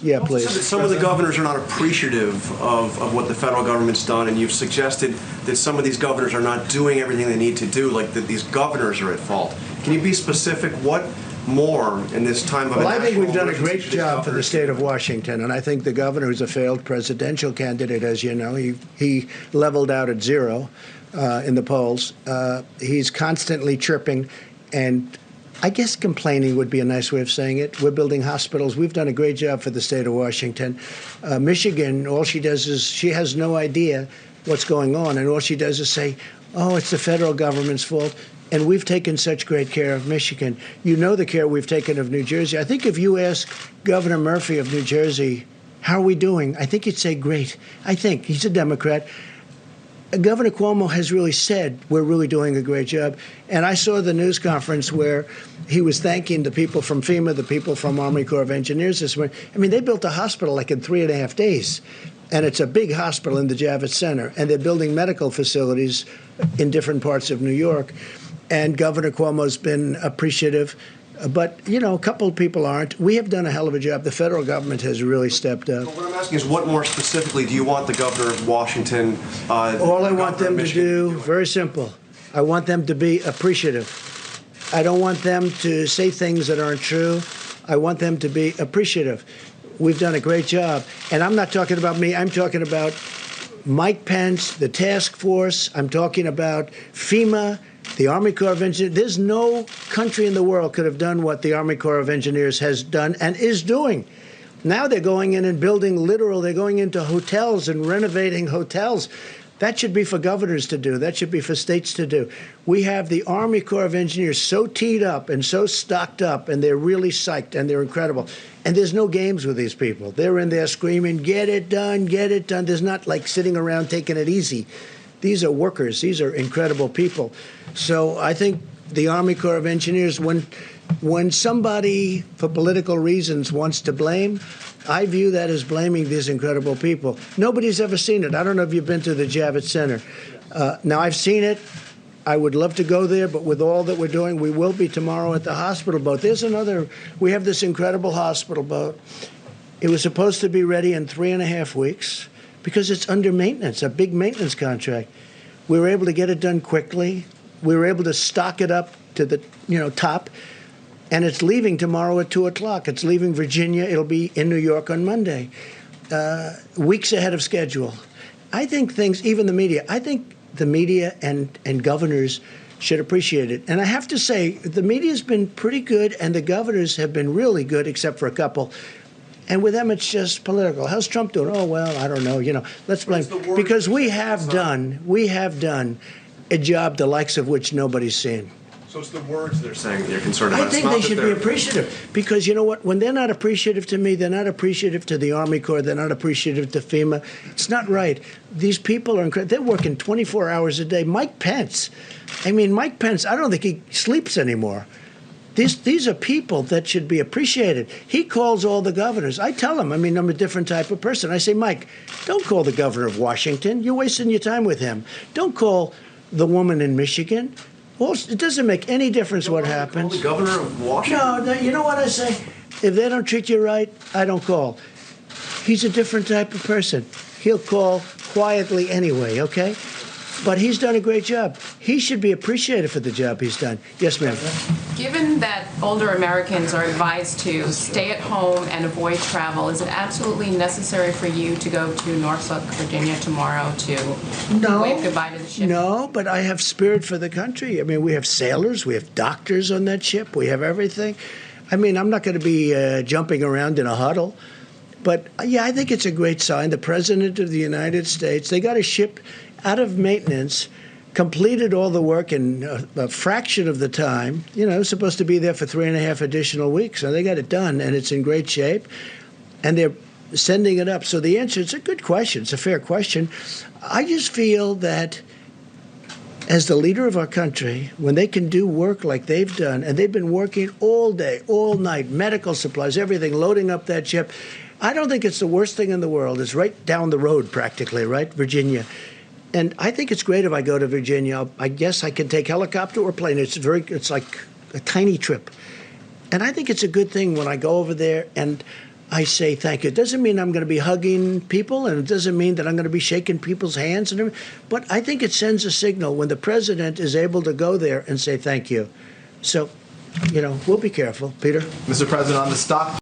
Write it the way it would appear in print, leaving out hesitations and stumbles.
Yeah, please. Some of the governors are not appreciative of what the federal government's done, and you've suggested that some of these governors are not doing everything they need to do, like that these governors are at fault. Can you be specific? What more in this time of Well, I think we've done a great job for the state of Washington, and I think the governor, who's a failed presidential candidate, as you know, he leveled out at zero in the polls. He's constantly chirping and I guess complaining would be a nice way of saying it. We're building hospitals. We've done a great job for the state of Washington. Michigan, all she does is she has no idea what's going on, and all she does is say, oh, it's the federal government's fault. And we've taken such great care of Michigan. You know the care we've taken of New Jersey. I think if you ask Governor Murphy of New Jersey, how are we doing? I think he'd say great. I think. He's a Democrat. Governor Cuomo has really said we're really doing a great job. And I saw the news conference where he was thanking the people from FEMA, the people from Army Corps of Engineers this morning. I mean, they built a hospital like in 3.5 days. And it's a big hospital in the Javits Center. And they're building medical facilities in different parts of New York. And Governor Cuomo's been appreciative. But, you know, a couple of people aren't. We have done a hell of a job. The federal government has really stepped up. But what I'm asking is, what more specifically do you want the governor of Washington? All I want them to do, very simple. I want them to be appreciative. I don't want them to say things that aren't true. I want them to be appreciative. We've done a great job. And I'm not talking about me. I'm talking about Mike Pence, the task force. I'm talking about FEMA, the Army Corps of Engineers. There's no country in the world could have done what the Army Corps of Engineers has done and is doing. Now they're going in and building they're going into hotels and renovating hotels. That should be for governors to do. That should be for states to do. We have the Army Corps of Engineers so teed up and so stocked up, and they're really psyched, and they're incredible. And there's no games with these people. They're in there screaming, get it done, get it done. There's not like sitting around taking it easy. These are workers. These are incredible people. So I think the Army Corps of Engineers, when somebody, for political reasons, wants to blame, I view that as blaming these incredible people. Nobody's ever seen it. I don't know if you've been to the Javits Center. Now, I've seen it. I would love to go there, but with all that we're doing, we will be tomorrow at the hospital boat. We have this incredible hospital boat. It was supposed to be ready in 3.5 weeks because it's under maintenance, a big maintenance contract. We were able to get it done quickly. We were able to stock it up to the top. And it's leaving tomorrow at 2 o'clock. It's leaving Virginia. It'll be in New York on Monday, weeks ahead of schedule. I think even the media, I think the media and governors should appreciate it. And I have to say, the media's been pretty good, and the governors have been really good, except for a couple. And with them, it's just political. How's Trump doing? Oh, well, I don't know. Let's blame. Because we have done a job the likes of which nobody's seen. So it's the words they're saying that you're concerned about. I think they should be appreciative, because you know what? When they're not appreciative to me, they're not appreciative to the Army Corps, they're not appreciative to FEMA. It's not right. These people are incredible. They're working 24 hours a day. Mike Pence, I don't think he sleeps anymore. These are people that should be appreciated. He calls all the governors. I tell him, I'm a different type of person. I say, Mike, don't call the governor of Washington. You're wasting your time with him. Don't call the woman in Michigan. Well, it doesn't make any difference what happens. The governor of Washington? No, you know what I say? If they don't treat you right, I don't call. He's a different type of person. He'll call quietly anyway, okay? But he's done a great job. He should be appreciated for the job he's done. Yes, ma'am. Given that older Americans are advised to stay at home and avoid travel, is it absolutely necessary for you to go to Norfolk, Virginia tomorrow to wave goodbye to the ship? No, but I have spirit for the country. We have sailors, we have doctors on that ship, we have everything. I'm not going to be jumping around in a huddle. But, yeah, I think it's a great sign. The President of the United States, they got a ship out of maintenance, completed all the work in a fraction of the time. It was supposed to be there for 3.5 additional weeks. So they got it done, and it's in great shape. And they're sending it up. So the answer is a good question. It's a fair question. I just feel that as the leader of our country, when they can do work like they've done, and they've been working all day, all night, medical supplies, everything, loading up that ship, I don't think it's the worst thing in the world. It's right down the road practically, right, Virginia. And I think it's great if I go to Virginia. I guess I can take helicopter or plane. It's like a tiny trip. And I think it's a good thing when I go over there. And I say thank you. It doesn't mean I'm going to be hugging people, and it doesn't mean that I'm going to be shaking people's hands and everything. But I think it sends a signal when the president is able to go there and say thank you. So, we'll be careful, Peter. Mr. President, on the stock